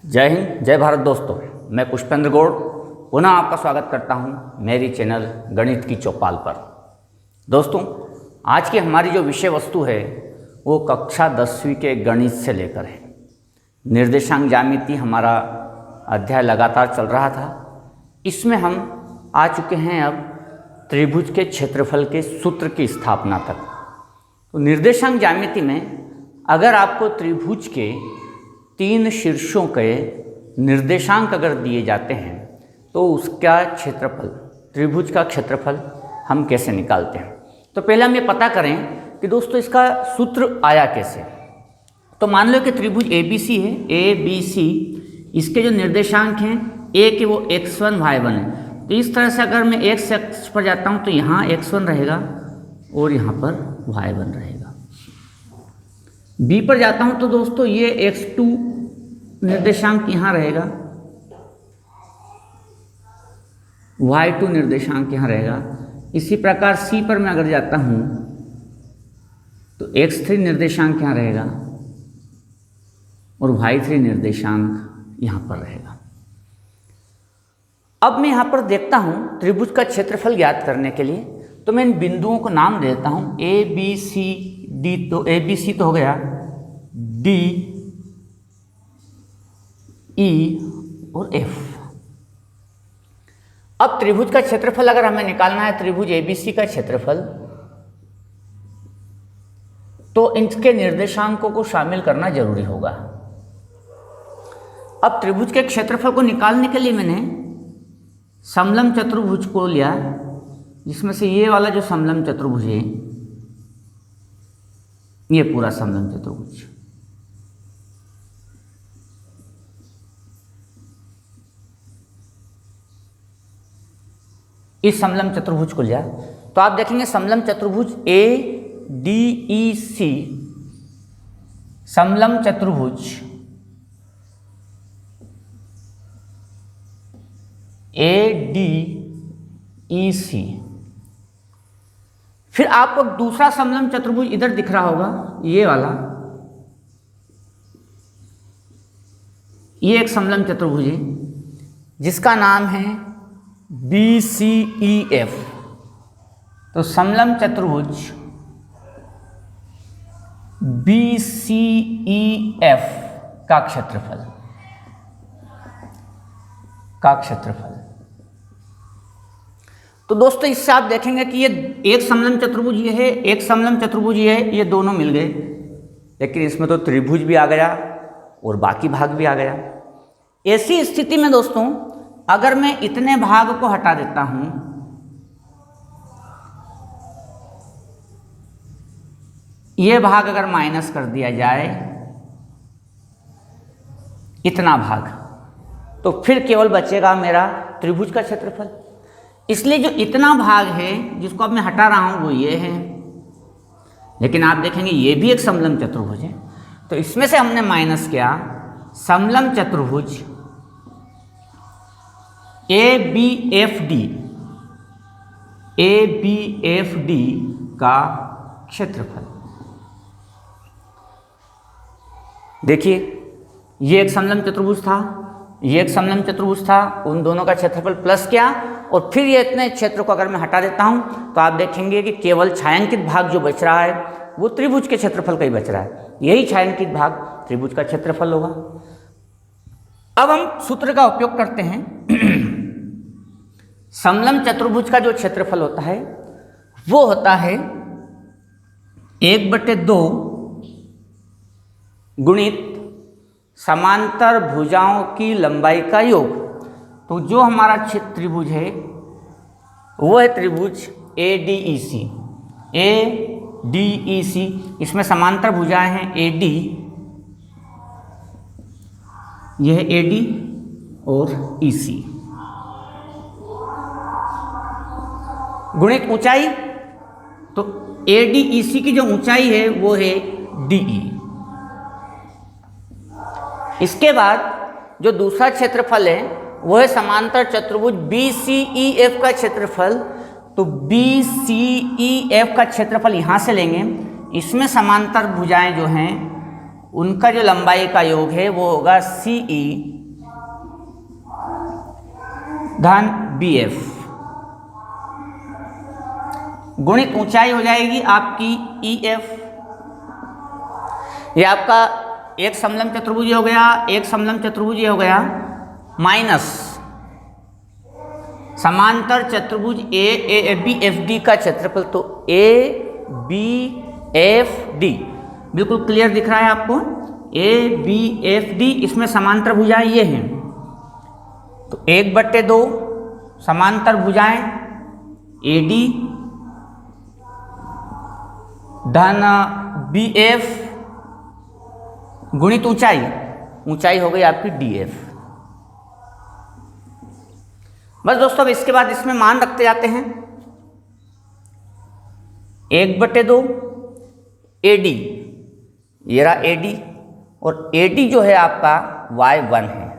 जय हिंद, जय भारत दोस्तों। मैं पुष्पेंद्र गौड़ पुनः आपका स्वागत करता हूं मेरी चैनल गणित की चौपाल पर। दोस्तों, आज की हमारी जो विषय वस्तु है वो कक्षा 10वीं के गणित से लेकर है। निर्देशांक ज्यामिति हमारा अध्याय लगातार चल रहा था। इसमें हम आ चुके हैं अब त्रिभुज के क्षेत्रफल के सूत्र की स्थापना तक। तो निर्देशांक ज्यामिति में अगर आपको त्रिभुज के 3 शीर्षों के निर्देशांक अगर दिए जाते हैं तो उसका क्षेत्रफल, त्रिभुज का क्षेत्रफल हम कैसे निकालते हैं। तो पहले हम ये पता करें कि दोस्तों इसका सूत्र आया कैसे। तो मान लो कि त्रिभुज ABC है, ABC, इसके जो निर्देशांक हैं A के वो x1 y1 है। तो इस तरह से अगर मैं x अक्ष पर जाता हूँ तो यहाँ x1 रहेगा और यहाँ पर y1 रहेगा। B पर जाता हूँ तो दोस्तों ये x2 निर्देशांक यहाँ रहेगा, y2 निर्देशांक यहाँ रहेगा। इसी प्रकार C पर मैं अगर जाता हूँ तो x3 निर्देशांक यहाँ रहेगा और y3 निर्देशांक यहाँ पर रहेगा। अब मैं यहाँ पर देखता हूँ त्रिभुज का क्षेत्रफल ज्ञात करने के लिए, तो मैं इन बिंदुओं को नाम देता हूँ A B C D। तो A B C तो हो गया, D E और F। अब त्रिभुज का क्षेत्रफल अगर हमें निकालना है, त्रिभुज ABC का क्षेत्रफल, तो इनके निर्देशांकों को शामिल करना जरूरी होगा। अब त्रिभुज के क्षेत्रफल को निकालने के लिए मैंने समलंब चतुर्भुज को लिया, जिसमें से ये वाला जो समलंब चतुर्भुज है, ये पूरा समलंब चतुर्भुज, इस समलंब चतुर्भुज को लिया। तो आप देखेंगे समलंब चतुर्भुज ADEC, समलंब चतुर्भुज ADEC। फिर आपको दूसरा समलंब चतुर्भुज इधर दिख रहा होगा, ये वाला, ये एक समलंब चतुर्भुज है जिसका नाम है BCEF। तो समलंब चतुर्भुज BCEF का क्षेत्रफल। तो दोस्तों इससे आप देखेंगे कि ये एक समलंब चतुर्भुज ये है, एक समलंब चतुर्भुज ये है, ये दोनों मिल गए, लेकिन इसमें तो त्रिभुज भी आ गया और बाकी भाग भी आ गया। ऐसी स्थिति में दोस्तों अगर मैं इतने भाग को हटा देता हूं, ये भाग अगर माइनस कर दिया जाए, इतना भाग, तो फिर केवल बचेगा मेरा त्रिभुज का क्षेत्रफल। इसलिए जो इतना भाग है जिसको अब मैं हटा रहा हूं वो ये है, लेकिन आप देखेंगे ये भी एक समलंब चतुर्भुज है। तो इसमें से हमने माइनस किया समलंब चतुर्भुज ABFD का क्षेत्रफल। देखिए ये एक समलंब चतुर्भुज था, ये एक समलंब चतुर्भुज था, उन दोनों का क्षेत्रफल प्लस किया और फिर ये इतने क्षेत्र को अगर मैं हटा देता हूं तो आप देखेंगे कि केवल छायांकित भाग जो बच रहा है वो त्रिभुज के क्षेत्रफल का ही बच रहा है। यही छायांकित भाग त्रिभुज का क्षेत्रफल होगा। अब हम सूत्र का उपयोग करते हैं। समलंब चतुर्भुज का जो क्षेत्रफल होता है वो होता है 1/2 गुणित समांतर भुजाओं की लंबाई का योग। तो जो हमारा त्रिभुज है वो है त्रिभुज ADEC। इसमें समांतर भुजाएं हैं AD, यह है AD और EC, गुणित ऊंचाई। तो ADEC की जो ऊंचाई है वो है DE। इसके बाद जो दूसरा क्षेत्रफल है वो है समांतर चतुर्भुज BCEF का क्षेत्रफल। तो BCEF का क्षेत्रफल यहाँ से लेंगे, इसमें समांतर भुजाएं जो हैं उनका जो लंबाई का योग है वो होगा सी ई धन बी एफ गुणित ऊंचाई हो जाएगी आपकी ई एफ। ये आपका एक समलंब चतुर्भुज हो गया, एक समलंब चतुर्भुज हो गया, माइनस समांतर चतुर्भुज ए बी एफ डी का क्षेत्रफल। तो ए बी एफ डी बिल्कुल क्लियर दिख रहा है आपको, ए बी एफ डी, इसमें समांतर भुजाएं ये हैं। तो 1/2 समांतर भुजाएं ए डी धन बी एफ गुणित ऊंचाई, ऊंचाई हो गई आपकी डी एफ। बस दोस्तों अब इसके बाद इसमें मान रखते जाते हैं। 1/2 ए डी, ये रहा ए डी, और ए डी जो है आपका y1 है।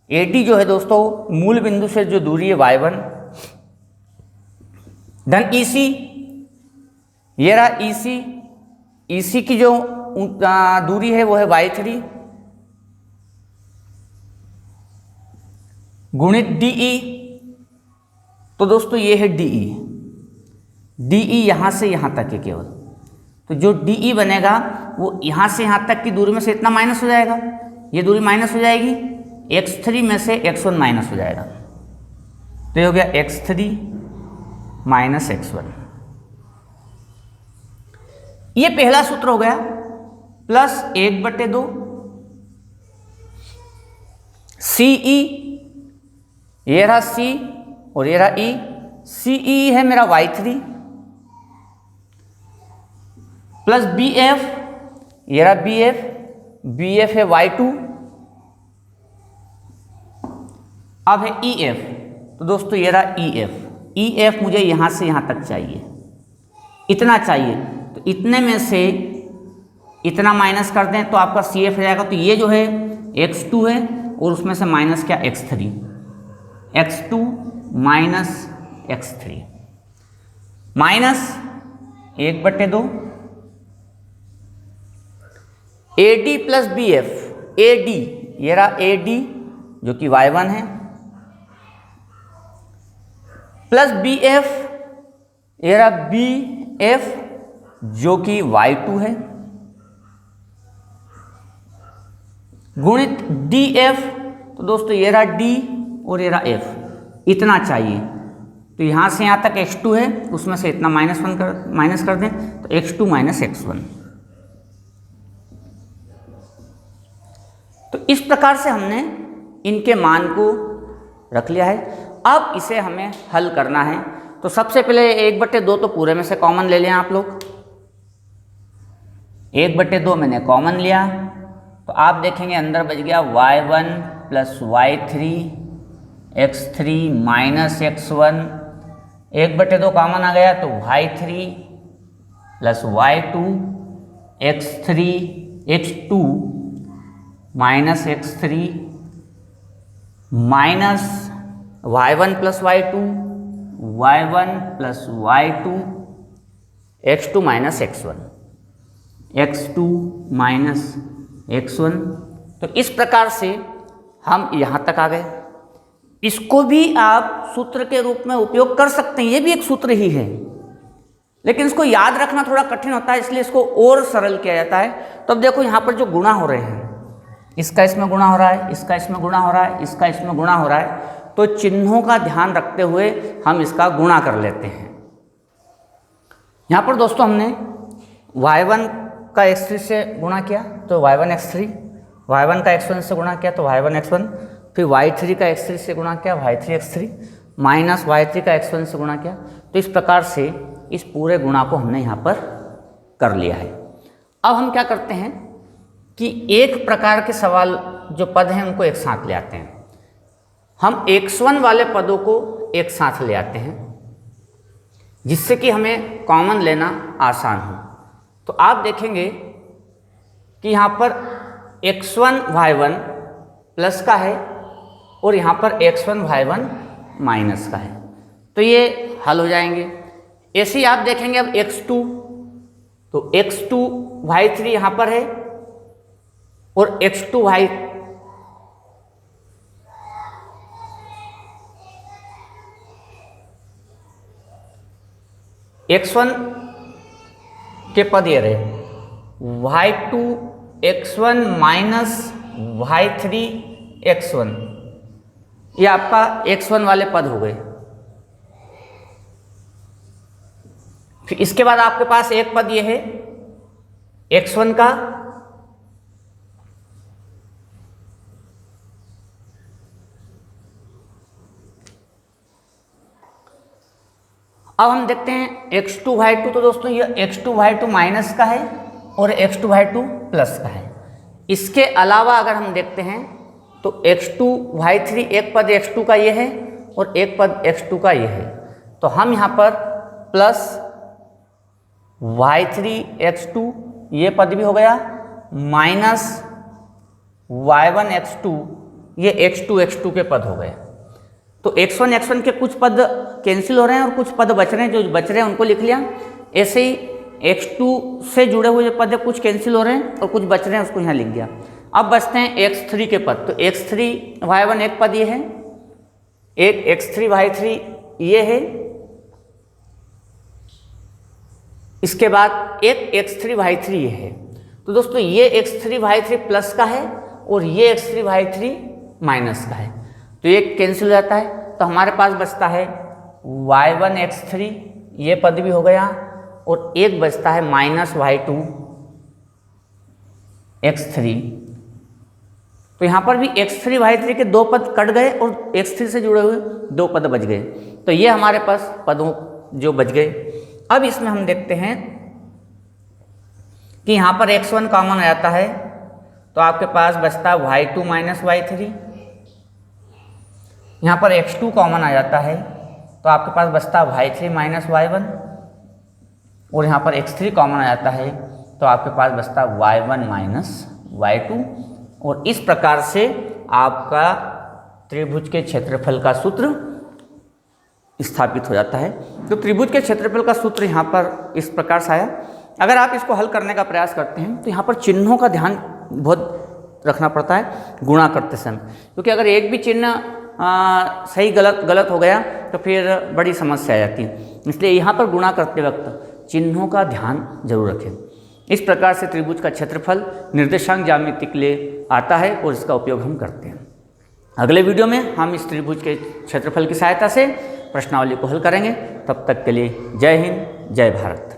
ए डी जो है दोस्तों मूल बिंदु से जो दूरी है y1 धन ई सी, ये रहा ई सी, ई सी की जो दूरी है वो है y3 गुणित डी ई। तो दोस्तों ये है डी ई, डी ई यहां से यहां तक है केवल। तो जो डी ई बनेगा वो यहां से यहां तक की दूरी में से इतना माइनस हो जाएगा, ये दूरी माइनस हो जाएगी, x3 में से x1 माइनस हो जाएगा। तो ये हो गया x3 माइनस x1। ये पहला सूत्र हो गया, प्लस 1/2 सी ई, ये रहा सी और ये रहा ई, सी ई है मेरा y3 प्लस बी एफ, ये रहा बी एफ, बी एफ है y2, अब है ई एफ। तो दोस्तों ये रहा ई एफ, ई एफ मुझे यहां से यहां तक चाहिए, इतना चाहिए। तो इतने में से इतना माइनस कर दें तो आपका सी एफ हो जाएगा। तो ये जो है x2 है और उसमें से माइनस क्या x3, x2 minus x3 minus 1/2 A D plus B F, A D ये रहा ए डी जो कि y1 है, प्लस बी एफ ये रहा बी एफ जो कि y2 है, गुणित डी एफ। तो दोस्तों ये रहा डी और ये रहा एफ, इतना चाहिए। तो यहां से यहां तक x2 है, उसमें से इतना माइनस कर दें तो x2 माइनस x1। तो इस प्रकार से हमने इनके मान को रख लिया है। अब इसे हमें हल करना है। तो सबसे पहले 1/2 तो पूरे में से कॉमन ले लें आप लोग। 1/2 मैंने कॉमन लिया तो आप देखेंगे अंदर बच गया y1 plus y3 x3 minus x1। 1/2 common आ गया तो y3 plus y2 x3 x2 minus x3 minus y1 plus y2 y1 plus y2 x2 minus x1 x2 minus x1। तो इस प्रकार से हम यहाँ तक आ गए। इसको भी आप सूत्र के रूप में उपयोग कर सकते हैं, ये भी एक सूत्र ही है, लेकिन इसको याद रखना थोड़ा कठिन होता है, इसलिए इसको और सरल किया जाता है। तो अब देखो यहाँ पर जो गुणा हो रहे हैं, इसका इसमें गुणा हो रहा है, इसका इसमें गुणा हो रहा है, इसका इसमें गुणा हो रहा है, तो चिन्हों का ध्यान रखते हुए हम इसका गुणा कर लेते हैं। यहाँ पर दोस्तों हमने y1 का x3 से गुणा किया तो y1 x3, y1 का x1 से गुणा किया तो y1 x1, फिर y3 का x3 से गुणा किया y3 x3 माइनस y3 का x1 से गुणा किया। तो इस प्रकार से इस पूरे गुणा को हमने यहाँ पर कर लिया है। अब हम क्या करते हैं कि एक प्रकार के सवाल जो पद हैं उनको एक साथ ले आते हैं। हम x1 वाले पदों को एक साथ ले आते हैं जिससे कि हमें कॉमन लेना आसान हो। तो आप देखेंगे कि यहाँ पर x1 y1 प्लस का है और यहाँ पर x1 y1 माइनस का है, तो ये हल हो जाएंगे। ऐसे ही आप देखेंगे अब x2, तो x2 y3 यहाँ पर है और x2y x1 के पद ये रहे, y2 x1 minus y3 x1, ये आपका x1 वाले पद हो गए। फिर इसके बाद आपके पास एक पद ये है x1 का, अब हम देखते हैं x2 y2। तो दोस्तों ये x2 y2 माइनस का है और x2 y2 प्लस का है। इसके अलावा अगर हम देखते हैं तो x2 y3, एक पद x2 का ये है और एक पद x2 का ये है। तो हम यहाँ पर प्लस y3 x2 ये पद भी हो गया, माइनस y1 x2 ये x2 x2 के पद हो गए। तो x1 x1 के कुछ पद कैंसिल हो रहे हैं और कुछ पद बच रहे हैं, जो बच रहे हैं उनको लिख लिया। ऐसे ही x2 से जुड़े हुए पद कुछ कैंसिल हो रहे हैं और कुछ बच रहे हैं, उसको यहाँ लिख दिया। अब बचते हैं x3 के पद। तो x3 y1 एक पद ये है, एक x3 y3 ये है, इसके बाद एक x3 y3 ये है। तो दोस्तों ये x3 y3 प्लस का है और ये x3 y3 माइनस का है, तो ये कैंसिल हो जाता है। तो हमारे पास बचता है y1 x3 ये पद भी हो गया और एक बचता है माइनस y2 x3। तो यहाँ पर भी x3 y3 के दो पद कट गए और x3 से जुड़े हुए दो पद बच गए। तो ये हमारे पास पदों जो बच गए। अब इसमें हम देखते हैं कि यहाँ पर x1 कॉमन आ जाता है, तो आपके पास बचता है y2 माइनस y3। यहाँ पर x2 कॉमन आ जाता है, तो आपके पास बचता है y3 माइनस y1। और यहाँ पर x3 कॉमन आ जाता है, तो आपके पास बचता है y1 माइनस y2। और इस प्रकार से आपका त्रिभुज के क्षेत्रफल का सूत्र स्थापित हो जाता है। तो त्रिभुज के क्षेत्रफल का सूत्र यहाँ पर इस प्रकार से आया। अगर आप इसको हल करने का प्रयास करते हैं तो यहाँ पर चिन्हों का ध्यान बहुत रखना पड़ता है गुणा करते समय, क्योंकि अगर एक भी चिन्ह सही गलत हो गया तो फिर बड़ी समस्या आ जाती है। इसलिए यहाँ पर गुणा करते वक्त चिन्हों का ध्यान जरूर रखें। इस प्रकार से त्रिभुज का क्षेत्रफल निर्देशांक ज्यामिति के लिए आता है और इसका उपयोग हम करते हैं। अगले वीडियो में हम इस त्रिभुज के क्षेत्रफल की सहायता से प्रश्नावली को हल करेंगे। तब तक के लिए जय हिंद, जय भारत।